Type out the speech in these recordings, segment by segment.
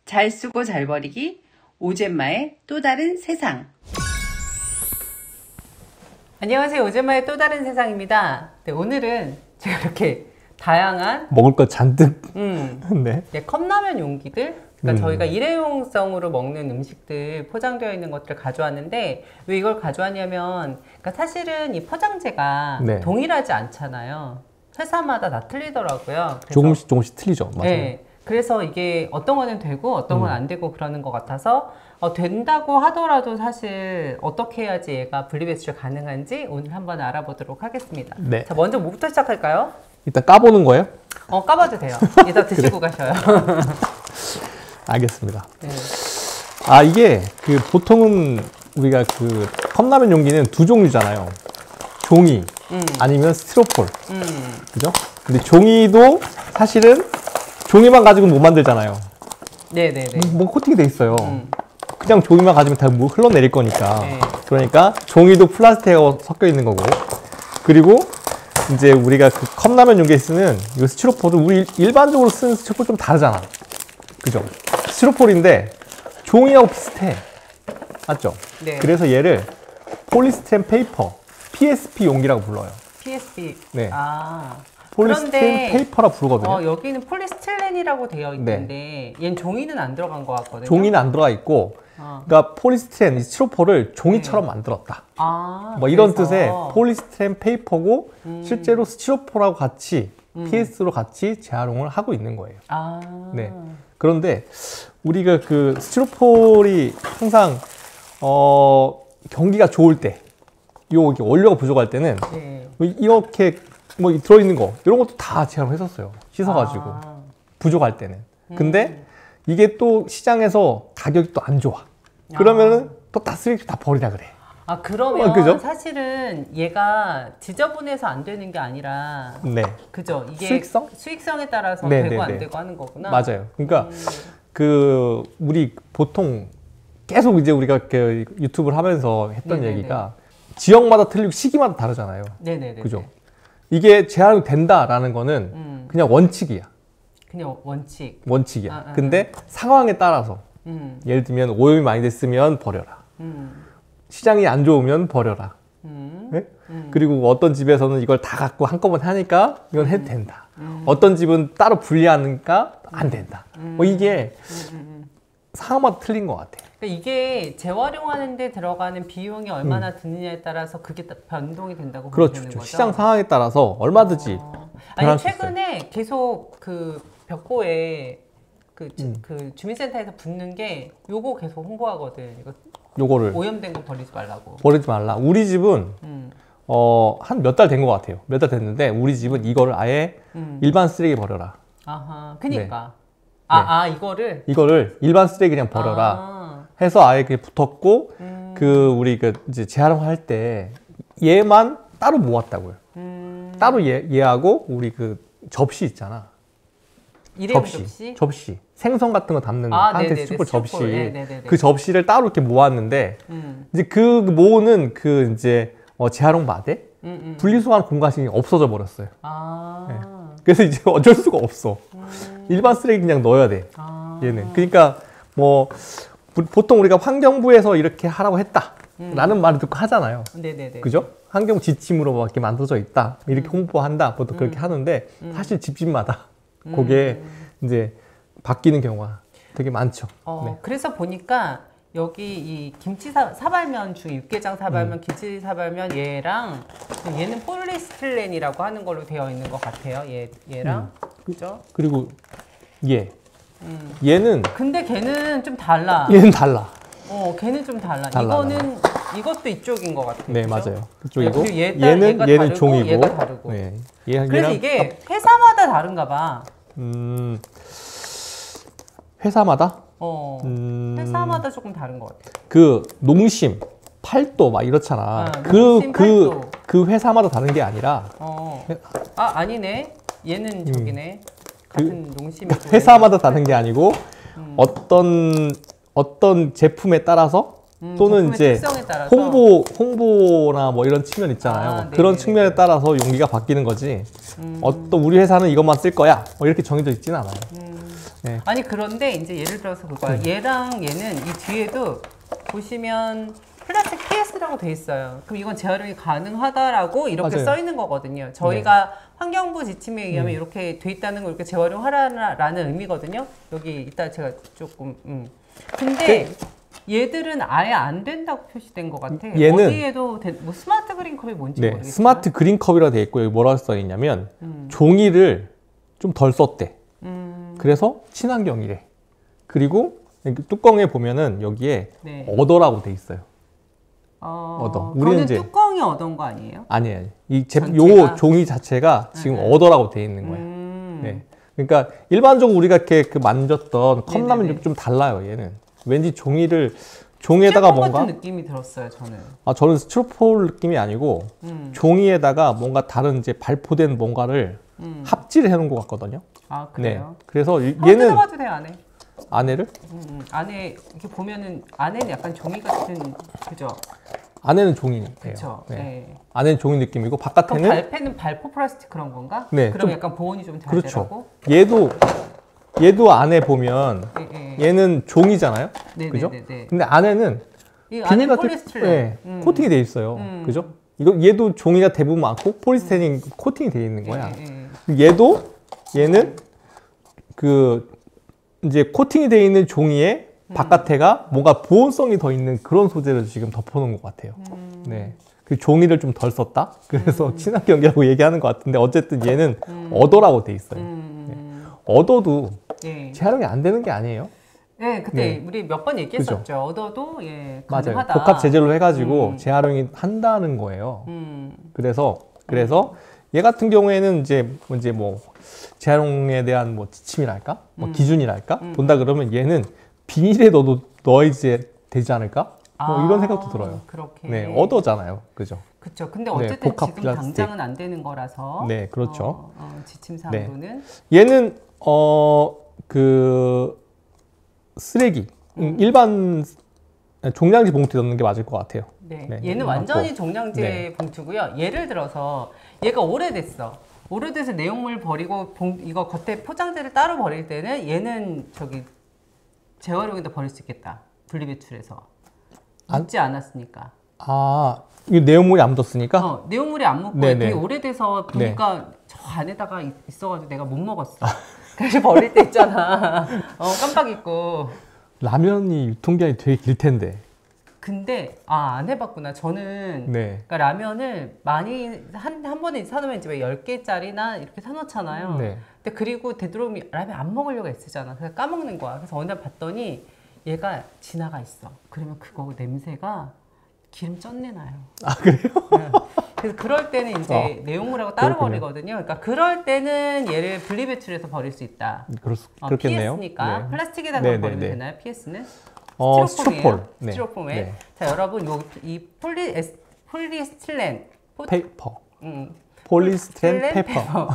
잘 쓰고 잘 버리기, 오젠마의 또 다른 세상. 안녕하세요. 오젠마의 또 다른 세상입니다. 네, 오늘은 제가 이렇게 다양한 먹을 거 잔뜩 네. 컵라면 용기들, 그러니까 저희가 일회용성으로 먹는 음식들 포장되어 있는 것들을 가져왔는데, 왜 이걸 가져왔냐면, 그러니까 사실은 이 포장재가 네. 동일하지 않잖아요. 회사마다 다 틀리더라고요. 그래서 조금씩 틀리죠. 맞아요. 네, 그래서 이게 어떤 거는 되고 어떤 건 안 되고 그러는 것 같아서 된다고 하더라도 사실 어떻게 해야지 얘가 분리배출 가능한지 오늘 한번 알아보도록 하겠습니다. 네. 자, 먼저 뭐부터 시작할까요? 일단 까보는 거예요? 까봐도 돼요. 이따 드시고 가셔요. 알겠습니다. 네. 이게 보통은 우리가 컵라면 용기는 두 종류잖아요. 종이 아니면 스티로폴. 그죠? 근데 종이도 사실은 종이만 가지고는 못 만들잖아요. 네네네. 뭐 코팅이 돼 있어요. 그냥 종이만 가지면 다 흘러내릴 거니까. 네. 그러니까 종이도 플라스틱하고 섞여 있는 거고. 그리고 이제 우리가 컵라면 용기에 쓰는 이 스티로폴도 우리 일반적으로 쓰는 스티로폴 좀 다르잖아. 그죠? 스티로폴인데 종이하고 비슷해. 맞죠? 네. 그래서 얘를 폴리스티렌 페이퍼, PSP 용기라고 불러요. PSP. 네. 아. 폴리스티렌 페이퍼라 부르거든요. 여기는 폴리스틸렌이라고 되어 있는데 얘는 종이는 안 들어간 것 같거든요. 종이는 안 들어가 있고, 그러니까 폴리스티렌, 스티로폴을 종이처럼 만들었다. 뭐 이런 뜻의 폴리스티렌 페이퍼고 실제로 스티로폴하고 같이 PS로 같이 재활용을 하고 있는 거예요. 네. 그런데 우리가 스티로폴이 항상 경기가 좋을 때, 원료가 부족할 때는 이렇게 뭐 들어있는 거 이런 것도 다 재활용했었어요. 씻어가지고 부족할 때는. 근데 이게 또 시장에서 가격이 또 안 좋아. 그러면은 또 다 쓰레기 다 버리라 그래. 그러면 그죠? 사실은 얘가 지저분해서 안 되는 게 아니라, 네. 그죠? 이게 수익성에 따라서 되고 안 되고 하는 거구나. 맞아요. 그러니까 우리 보통 계속 이제 우리가 유튜브를 하면서 했던 얘기가 지역마다 틀리고 시기마다 다르잖아요. 네네네. 그죠? 이게 재활용이 된다라는 거는 그냥 원칙이야. 그냥 원칙이야. 근데 상황에 따라서 예를 들면 오염이 많이 됐으면 버려라. 시장이 안 좋으면 버려라. 네? 그리고 어떤 집에서는 이걸 다 갖고 한꺼번에 하니까 이건 해도 된다. 어떤 집은 따로 분리하니까 안 된다. 뭐 이게 상황마다 틀린 것 같아요. 그러니까 이게 재활용하는 데 들어가는 비용이 얼마나 드느냐에 따라서 그게 변동이 된다고 보면 되는 거죠? 시장 상황에 따라서 얼마든지 아니, 최근에 계속 벽보에 주민센터에서 붙는 게 요거 계속 홍보하거든. 요거를 오염된 거 버리지 말라고. 버리지 말라. 우리 집은 한 몇 달 된 것 같아요. 몇 달 됐는데 우리 집은 이거를 아예 일반 쓰레기 버려라. 아하, 그니까. 네. 이거를 일반 쓰레기 그냥 버려라 해서 아예 그게 붙었고 우리 이제 재활용할 때 얘만 따로 모았다고요. 따로 얘하고 우리 접시 있잖아. 일회용 접시. 생선 같은 거 담는 한테 스티로폴 접시. 네네네. 그 접시를 따로 이렇게 모았는데 이제 모으는 이제 재활용 바데 분리수거하는 공간이 없어져 버렸어요. 네. 그래서 이제 어쩔 수가 없어. 일반 쓰레기 그냥 넣어야 돼. 얘는. 그러니까 뭐 보통 우리가 환경부에서 이렇게 하라고 했다 라는 말을 듣고 하잖아요. 네네네. 그죠? 환경 지침으로 이렇게 만들어져 있다. 이렇게 홍보한다. 보통 그렇게 하는데 사실 집집마다 그게 이제 바뀌는 경우가 되게 많죠. 네. 그래서 보니까 여기 이 김치 사발면 중에 육개장 사발면, 김치 사발면 얘랑 얘는 폴리스틸렌이라고 하는 걸로 되어 있는 것 같아요. 얘랑 그죠? 그리고 얘는 근데 걔는 좀 달라. 얘는 달라. 걔는 좀 달라. 이것도 이쪽인 것 같아요. 네, 그죠? 맞아요. 그쪽이고 얘는 다르고, 종이고 얘가 다르고. 네. 그래서 이게 회사마다 다른가 봐. 회사마다? 회사마다 조금 다른 것 같아. 농심, 팔도 막 이렇잖아. 그 회사마다 다른 게 아니라. 아니네. 얘는 저기네. 같은 농심이. 회사마다 다른 게 아니고 어떤 제품에 따라서 또는 이제 홍보나 뭐 이런 측면 있잖아요. 그런 측면에 따라서 용기가 바뀌는 거지. 우리 회사는 이것만 쓸 거야. 뭐 이렇게 정해져 있지는 않아요. 네. 아니 그런데 이제 예를 들어서 그거야. 얘랑 얘는 이 뒤에도 보시면 플라스틱 PS라고 돼 있어요. 그럼 이건 재활용이 가능하다라고 이렇게 맞아요. 써 있는 거거든요. 저희가 환경부 지침에 의하면 이렇게 돼 있다는 걸 이렇게 재활용하라는 의미거든요. 여기 이따 제가 조금 근데 얘들은 아예 안 된다고 표시된 것 같아. 얘는 어디에도 뭐 스마트 그린컵이 뭔지 모르겠어요. 스마트 그린컵이라 돼 있고 여기 뭐라고 써 있냐면 종이를 좀 덜 썼대. 그래서 친환경이래. 그리고 뚜껑에 보면은 여기에 어더라고 돼 있어요. 어더. 우리는 이제 뚜껑이 어던 거 아니에요? 아니에요. 요 종이 자체가 지금 어더라고 돼 있는 거예요. 네. 그러니까 일반적으로 우리가 이렇게 만졌던 컵라면 좀 달라요. 얘는 왠지 종이에다가 뭔가 같은 느낌이 들었어요. 저는 스티로폼 느낌이 아니고 종이에다가 뭔가 다른 이제 발포된 뭔가를 합질을 해놓은 것 같거든요. 아 그래요? 네. 그래서 얘는 뜯어봐도 돼요, 안에? 안에를? 안에 이렇게 보면은 안에는 약간 종이 같은 그죠? 안에는 종이에요. 그렇죠. 네. 네. 안에는 종이 느낌이고 바깥에는 발패는 발포 플라스틱 그런 건가? 네. 그럼 약간 보온이 좀 잘 그렇죠. 되라고? 얘도 안에 보면 얘는 종이잖아요. 그죠? 근데 안에는 비닐 폴리스틸렌 코팅이 돼 있어요. 그죠? 얘도 종이가 대부분 많고 폴리스테린 코팅이 돼 있는 거야. 얘는 이제 코팅이 돼 있는 종이에 바깥에가 뭔가 보온성이 더 있는 그런 소재를 지금 덮어놓은 것 같아요. 네. 그 종이를 좀 덜 썼다? 그래서 친환경이라고 얘기하는 것 같은데 어쨌든 얘는 어더라고 돼 있어요. 어더도 재활용이 안 되는 게 아니에요. 네, 그때 우리 몇 번 얘기했었죠. 그죠? 얻어도 가능하다. 맞아요. 복합 재질로 해가지고 재활용이 한다는 거예요. 그래서 얘 같은 경우에는 이제 뭐 재활용에 대한 뭐 지침이랄까, 뭐 기준이랄까 본다 그러면 얘는 비닐에 넣어야 되지 않을까? 뭐 이런 생각도 들어요. 그렇게. 네, 얻어잖아요, 그죠? 그렇죠. 근데 어쨌든 지금 플라스틱. 당장은 안 되는 거라서. 네, 그렇죠. 지침상으로는. 얘는 쓰레기 일반 종량제 봉투에 넣는 게 맞을 것 같아요. 네. 얘는 완전히 종량제 봉투고요. 예를 들어서 얘가 오래돼서 내용물 버리고 이거 겉에 포장재를 따로 버릴 때는 얘는 재활용에다 버릴 수 있겠다. 분리배출해서 묻지 않았으니까. 이 내용물이 안 묻었으니까? 내용물이 안 묻고 되게 오래돼서 보니까 저 안에다가 있어가지고 내가 못 먹었어. 그래서 버릴 때 있잖아. 깜빡 잊고. 라면이 유통기한이 되게 길 텐데. 근데 안 해봤구나. 저는 그러니까 라면을 많이 한 번에 사놓으면 이제 10개짜리나 이렇게 사놓잖아요. 근데 그리고 되도록이면 라면 안 먹으려고 애쓰잖아. 그래서 까먹는 거야. 그래서 어느 날 봤더니 얘가 지나가 있어. 그러면 그거 냄새가 기름 쩐내 나요. 아 그래요? 그래서 그럴 때는 이제 내용물하고 따로 버리거든요. 그러니까 그럴 때는 얘를 분리배출해서 버릴 수 있다. 그렇겠네요. PS니까 플라스틱에다가 버리면 되나요? PS는? 스티로폼. 스티로폼에. 자, 여러분 이 폴리스틸렌 페이퍼. 폴리스티렌 페이퍼.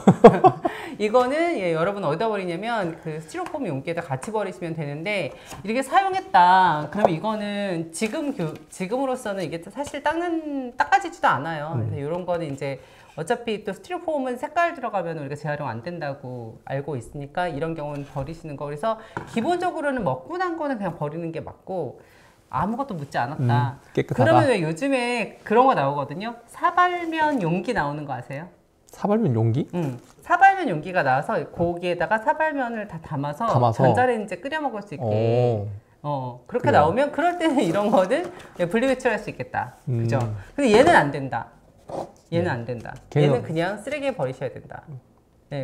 이거는 여러분 어디다 버리냐면 그 스티로폼 용기에다 같이 버리시면 되는데 이렇게 사용했다. 그러면 이거는 지금으로서는 이게 사실 닦아지지도 않아요. 그래서 이런 거는 이제 어차피 또 스티로폼은 색깔 들어가면 우리가 재활용 안 된다고 알고 있으니까 이런 경우는 버리시는 거. 그래서 기본적으로는 먹고 난 거는 그냥 버리는 게 맞고 아무것도 묻지 않았다. 깨끗하다. 그러면 왜 요즘에 그런 거 나오거든요. 사발면 용기 나오는 거 아세요? 사발면 용기? 사발면 용기가 나와서 거기에다가 사발면을 다 담아서 전자레인지에 끓여 먹을 수 있게 그렇게 나오면 그럴 때는 이런 거는 분리배출할 수 있겠다. 그죠? 근데 얘는 안 된다. 얘는 안 된다. 얘는 그냥 쓰레기에 버리셔야 된다.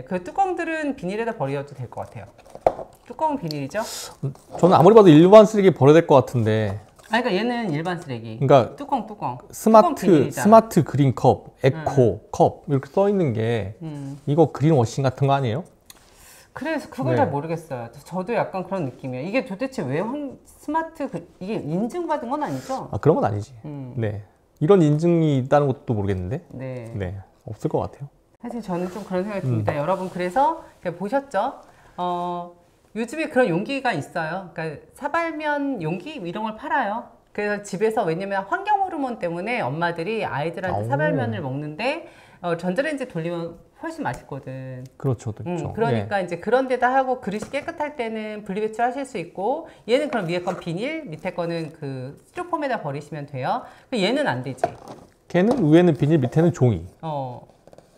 그 뚜껑들은 비닐에다 버려도 될 것 같아요. 뚜껑은 비닐이죠? 저는 아무리 봐도 일반 쓰레기에 버려야 될 것 같은데. 그러니까 얘는 일반 쓰레기. 그러니까 뚜껑. 스마트 그린컵, 에코 컵 이렇게 써 있는 게 이거 그린워싱 같은 거 아니에요? 그래서 그걸 잘 모르겠어요. 저도 약간 그런 느낌이에요. 이게 도대체 왜 이게 인증받은 건 아니죠? 그런 건 아니지. 네. 이런 인증이 있다는 것도 모르겠는데. 네. 없을 것 같아요. 사실 저는 좀 그런 생각이 듭니다. 여러분 그래서 보셨죠? 요즘에 그런 용기가 있어요. 그러니까 사발면 용기 이런 걸 팔아요. 그래서 집에서 왜냐면 환경 호르몬 때문에 엄마들이 아이들한테 사발면을 먹는데 전자레인지 돌리면 훨씬 맛있거든. 그렇죠, 그렇죠. 그러니까 이제 그런 데다 하고 그릇이 깨끗할 때는 분리배출하실 수 있고, 얘는 그럼 위에 건 비닐, 밑에 거는 그 스티로폼에다 버리시면 돼요. 얘는 안 되지. 걔는 위에는 비닐, 밑에는 종이.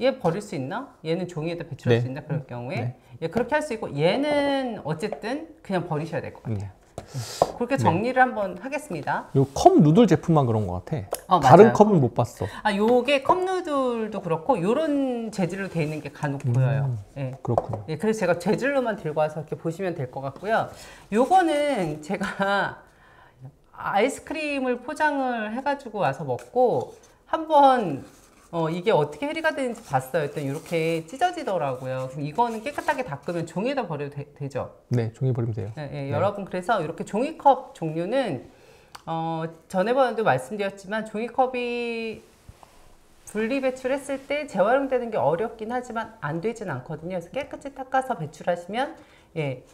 얘 버릴 수 있나? 얘는 종이에다 배출할 수 있나? 그럴 경우에 예, 그렇게 할 수 있고, 얘는 어쨌든 그냥 버리셔야 될 것 같아요. 그렇게 정리를 한번 하겠습니다. 요 컵 누들 제품만 그런 것 같아. 맞아요. 다른 컵은 못 봤어. 요게 컵누들도 그렇고 요런 재질로 되어 있는 게 간혹 보여요. 예. 그렇군요. 예, 그래서 제가 재질로만 들고 와서 이렇게 보시면 될 것 같고요. 요거는 제가 아이스크림을 포장을 해가지고 와서 먹고 한번 이게 어떻게 해리가 되는지 봤어요. 일단 이렇게 찢어지더라고요. 그럼 이거는 깨끗하게 닦으면 종이에다 버려도 되죠? 네, 종이 버리면 돼요. 네. 여러분, 그래서 이렇게 종이컵 종류는 전에번에도 말씀드렸지만 종이컵이 분리배출했을 때 재활용되는 게 어렵긴 하지만 안 되진 않거든요. 그래서 깨끗이 닦아서 배출하시면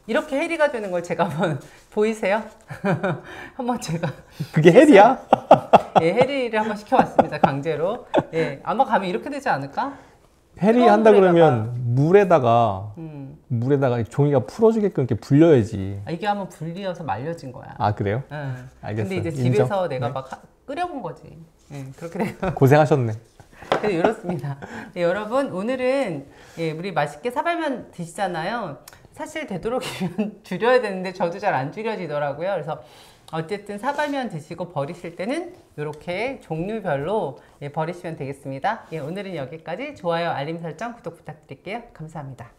이렇게 해리가 되는 걸 제가 한번 보이세요? 한번 제가 그게 해리야? 해리를 한번 시켜봤습니다. 강제로. 아마 가면 이렇게 되지 않을까? 해리 한다 그러면 물에다가 종이가 풀어주게끔 이렇게 불려야지. 이게 한번 불리어서 말려진 거야. 아, 그래요? 근데 알겠어요. 이제 인정? 집에서 내가 막 끓여본 거지. 그렇게 돼요. 고생하셨네. 네, 이렇습니다. 여러분, 오늘은 우리 맛있게 사발면 드시잖아요. 사실 되도록이면 줄여야 되는데 저도 잘 안 줄여지더라고요. 그래서 어쨌든 사발면 드시고 버리실 때는 이렇게 종류별로 버리시면 되겠습니다. 오늘은 여기까지. 좋아요, 알림 설정, 구독 부탁드릴게요. 감사합니다.